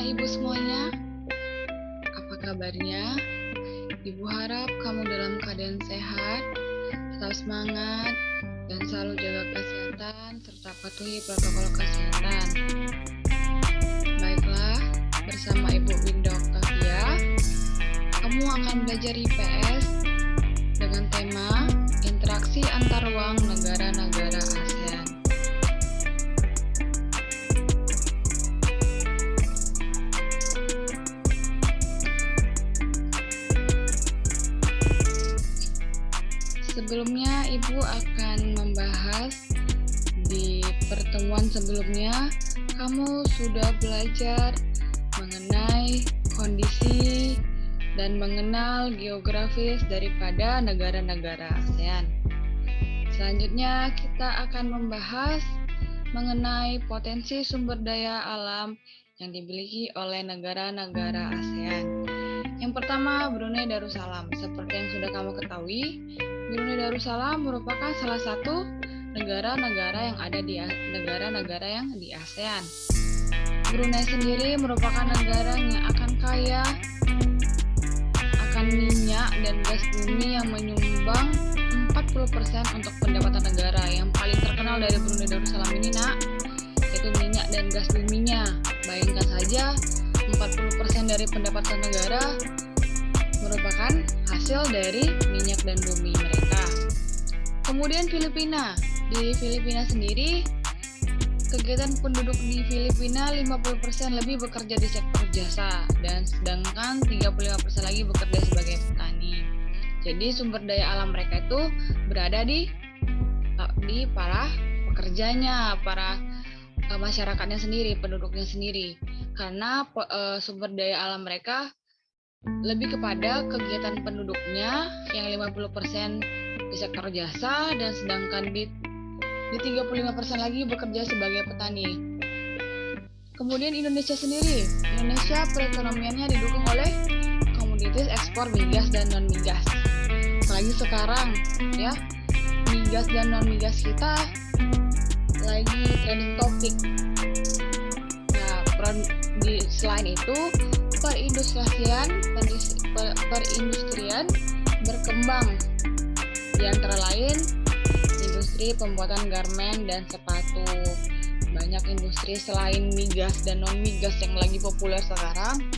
anak-anak ibu semuanya, apa kabarnya? Ibu harap kamu dalam keadaan sehat, tetap semangat, dan selalu jaga kesehatan serta patuhi protokol kesehatan. Baiklah, bersama Ibu Winda Octavia, kamu akan belajar IPS dengan tema interaksi antar ruang negara-negara ASEAN. Sebelumnya, Ibu akan membahas di pertemuan sebelumnya, kamu sudah belajar mengenai kondisi dan mengenal geografis daripada negara-negara ASEAN. Selanjutnya, kita akan membahas mengenai potensi sumber daya alam yang dimiliki oleh negara-negara ASEAN. Yang pertama, Brunei Darussalam. Seperti yang sudah kamu ketahui, Brunei Darussalam merupakan salah satu negara-negara yang ada di negara-negara yang di ASEAN. Brunei sendiri merupakan negara yang akan kaya akan minyak dan gas bumi yang menyumbang 40% untuk pendapatan negara. Yang paling terkenal dari Brunei Darussalam ini, Nak, yaitu minyak dan gas buminya. Bayangkan saja, 40% dari pendapatan negara merupakan hasil dari minyak dan bumi mereka. Kemudian Filipina. Di Filipina sendiri, kegiatan penduduk di Filipina 50% lebih bekerja di sektor jasa, dan sedangkan 35% lagi bekerja sebagai petani. Jadi sumber daya alam mereka itu berada di para pekerjanya, para masyarakatnya sendiri, penduduknya sendiri. Karena sumber daya alam mereka lebih kepada kegiatan penduduknya yang 50% di sektor jasa, dan sedangkan di 35% lagi bekerja sebagai petani. Kemudian Indonesia sendiri. Indonesia perekonomiannya didukung oleh komoditas ekspor migas dan non-migas. Apalagi sekarang ya, migas dan non-migas kita lagi trending topik. Nah, selain itu, perindustrian berkembang, di antara lain industri pembuatan garmen dan sepatu. Banyak industri selain migas dan non-migas yang lagi populer sekarang,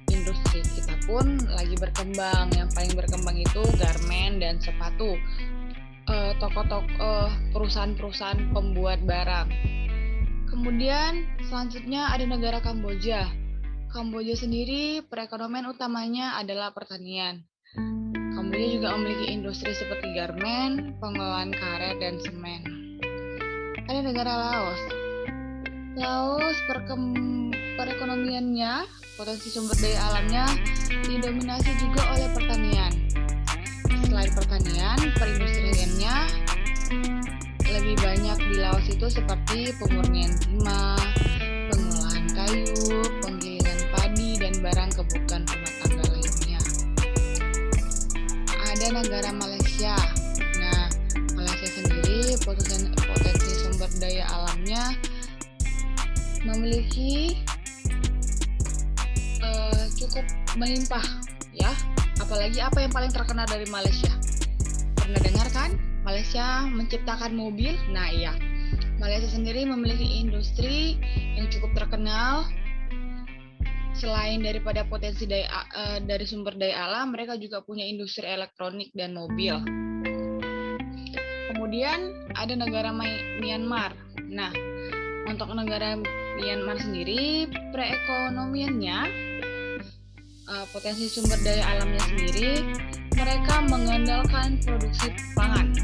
industri kita pun lagi berkembang. Yang paling berkembang itu garmen dan sepatu. Perusahaan-perusahaan pembuat barang. Kemudian selanjutnya ada negara Kamboja. Kamboja sendiri perekonomian utamanya adalah pertanian. Kamboja juga memiliki industri seperti garmen, pengolahan karet, dan semen. Ada negara Laos. Laos perekonomiannya, potensi sumber daya alamnya didominasi juga oleh pertanian. Selain pertanian, perindustriannya lebih banyak di Laos itu seperti pemurnian timah, pengolahan kayu, penggilingan padi, dan barang kebutuhan rumah tangga lainnya. Ada negara Malaysia. Nah, Malaysia sendiri potensi sumber daya alamnya memiliki cukup melimpah, ya. Apalagi apa yang paling terkenal dari Malaysia? Pernah dengar kan? Malaysia menciptakan mobil. Nah, iya. Malaysia sendiri memiliki industri yang cukup terkenal. Selain daripada potensi dari sumber daya alam, mereka juga punya industri elektronik dan mobil. Kemudian ada negara Myanmar. Nah, untuk negara Myanmar sendiri, perekonomiannya, potensi sumber daya alamnya sendiri, mereka mengandalkan produksi pangan.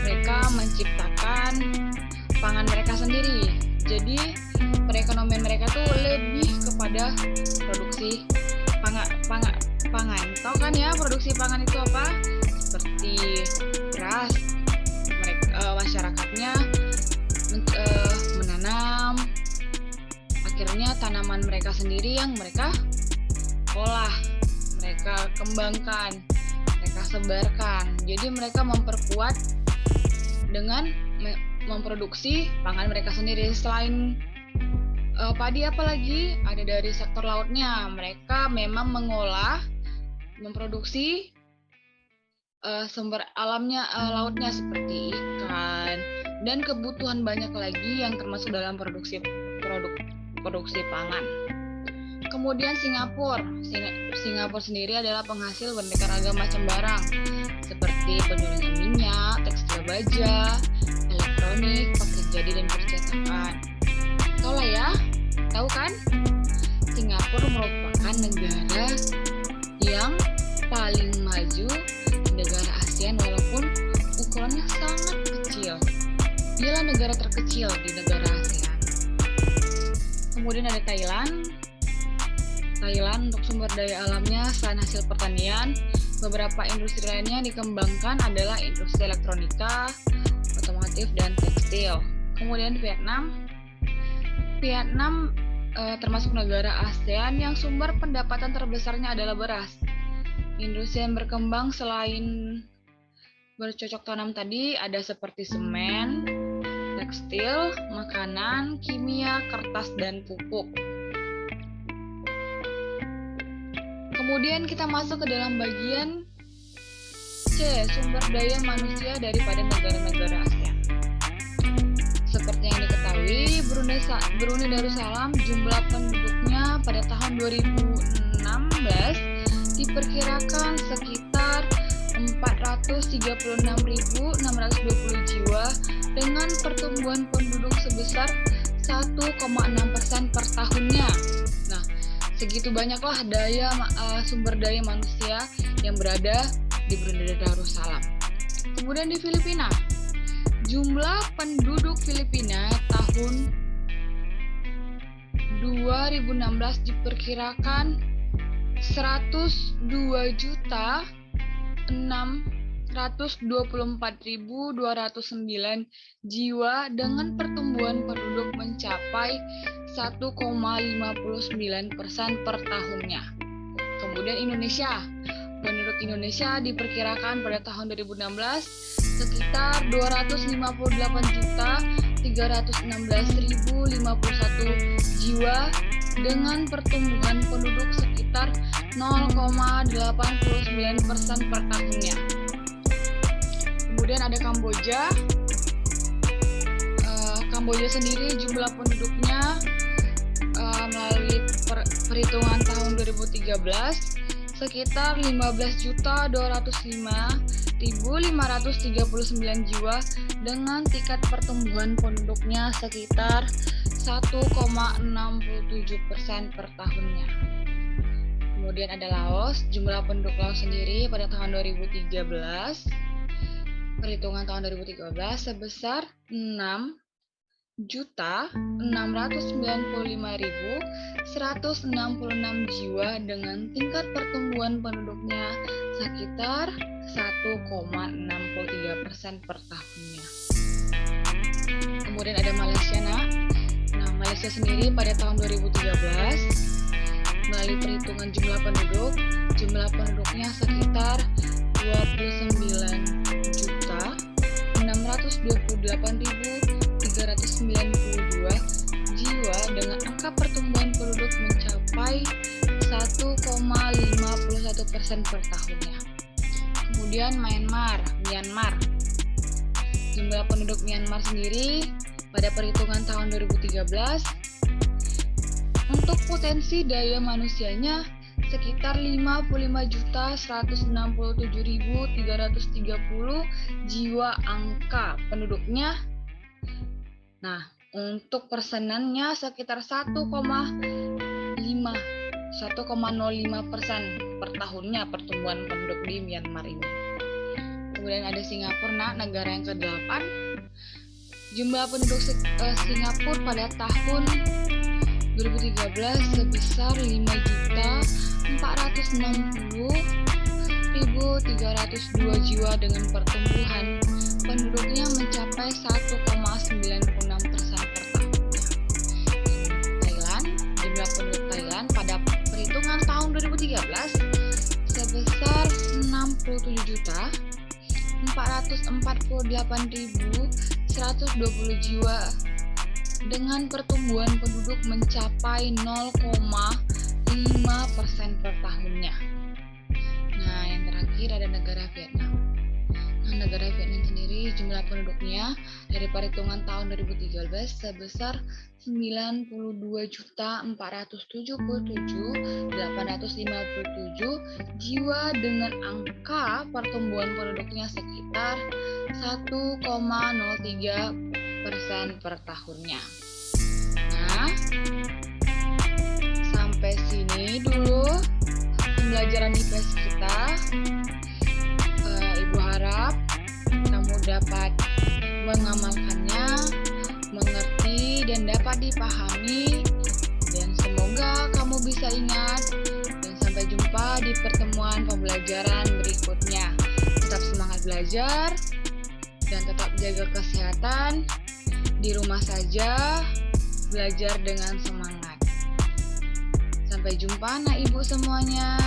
Mereka menciptakan pangan mereka sendiri. Jadi perekonomian mereka tuh lebih kepada produksi pangan. Tahu kan ya produksi pangan itu apa? Seperti beras. Masyarakatnya menanam. Akhirnya tanaman mereka sendiri yang mereka olah, mereka kembangkan, mereka sebarkan. Jadi mereka memperkuat dengan memproduksi pangan mereka sendiri. Selain Padi apalagi ada dari sektor lautnya. Mereka memang mengolah, memproduksi sumber alamnya, lautnya seperti ikan dan kebutuhan banyak lagi yang termasuk dalam produksi pangan. Kemudian Singapura sendiri adalah penghasil beraneka ragam macam barang seperti penyulingan minyak, tekstil baja, elektronik, pakaian jadi dan percetakan. Tahu kan? Singapura merupakan negara yang paling maju di negara ASEAN walaupun ukurannya sangat kecil. Dialah negara terkecil di negara ASEAN. Kemudian ada Thailand. Thailand untuk sumber daya alamnya selain hasil pertanian, beberapa industri lainnya dikembangkan adalah industri elektronika, otomotif, dan tekstil. Kemudian Vietnam termasuk negara ASEAN yang sumber pendapatan terbesarnya adalah beras. Industri yang berkembang selain bercocok tanam tadi ada seperti semen, tekstil, makanan, kimia, kertas, dan pupuk. Kemudian kita masuk ke dalam bagian C, sumber daya manusia daripada negara-negara ASEAN. Seperti yang diketahui, Brunei Darussalam jumlah penduduknya pada tahun 2016 diperkirakan sekitar 436.620 jiwa dengan pertumbuhan penduduk sebesar 1,6% per tahunnya. Nah, segitu banyaklah sumber daya manusia yang berada di Brunei Darussalam. Kemudian di Filipina, jumlah penduduk Filipina tahun 2016 diperkirakan 102.624.209 jiwa dengan pertumbuhan penduduk mencapai 1,59% per tahunnya. Kemudian Indonesia, penduduk Indonesia diperkirakan pada tahun 2016 sekitar 250.316.051 jiwa dengan pertumbuhan penduduk sekitar 0,89% per tahunnya. Kemudian ada Kamboja. Kamboja sendiri jumlah penduduknya melalui perhitungan tahun 2013 sekitar 15.205.539 jiwa dengan tingkat pertumbuhan penduduknya sekitar 1,67% per tahunnya. Kemudian ada Laos, jumlah penduduk Laos sendiri pada tahun 2013, perhitungan tahun 2013 sebesar 6.695.166 jiwa dengan tingkat pertumbuhan penduduknya sekitar 1,63% per tahunnya. Kemudian ada Malaysia, Malaysia sendiri pada tahun 2013 melalui perhitungan jumlah penduduknya sekitar 29.628.392 jiwa dengan angka pertumbuhan penduduk mencapai 1,51% per tahunnya. Kemudian Myanmar. Jumlah penduduk Myanmar sendiri pada perhitungan tahun 2013 untuk potensi daya manusianya sekitar 55.167.330 jiwa angka penduduknya. Nah, untuk persenannya sekitar 1,05% per tahunnya pertumbuhan penduduk di Myanmar ini. Kemudian ada Singapura, negara yang ke-8. Jumlah penduduk Singapura pada tahun 2013 sebesar 5.460.302 jiwa dengan pertumbuhan penduduknya mencapai 1,96% per tahunnya. Jumlah penduduk Thailand pada perhitungan tahun 2013 sebesar 67.448.120 jiwa dengan pertumbuhan penduduk mencapai 0,5% per tahunnya. Nah, yang terakhir ada negara Vietnam. Nah, negara Vietnam sendiri jumlah penduduknya dari perhitungan tahun 2013 sebesar 92.477.857 jiwa dengan angka pertumbuhan penduduknya sekitar 1,03% per tahunnya. Nah, sampai sini dulu pembelajaran IPS kita. Ibu harap kamu dapat mengamalkannya, mengerti dan dapat dipahami, dan semoga kamu bisa ingat. Dan sampai jumpa di pertemuan pembelajaran berikutnya. Tetap semangat belajar dan tetap jaga kesehatan. Di rumah saja, belajar dengan semangat. Sampai jumpa anak ibu semuanya.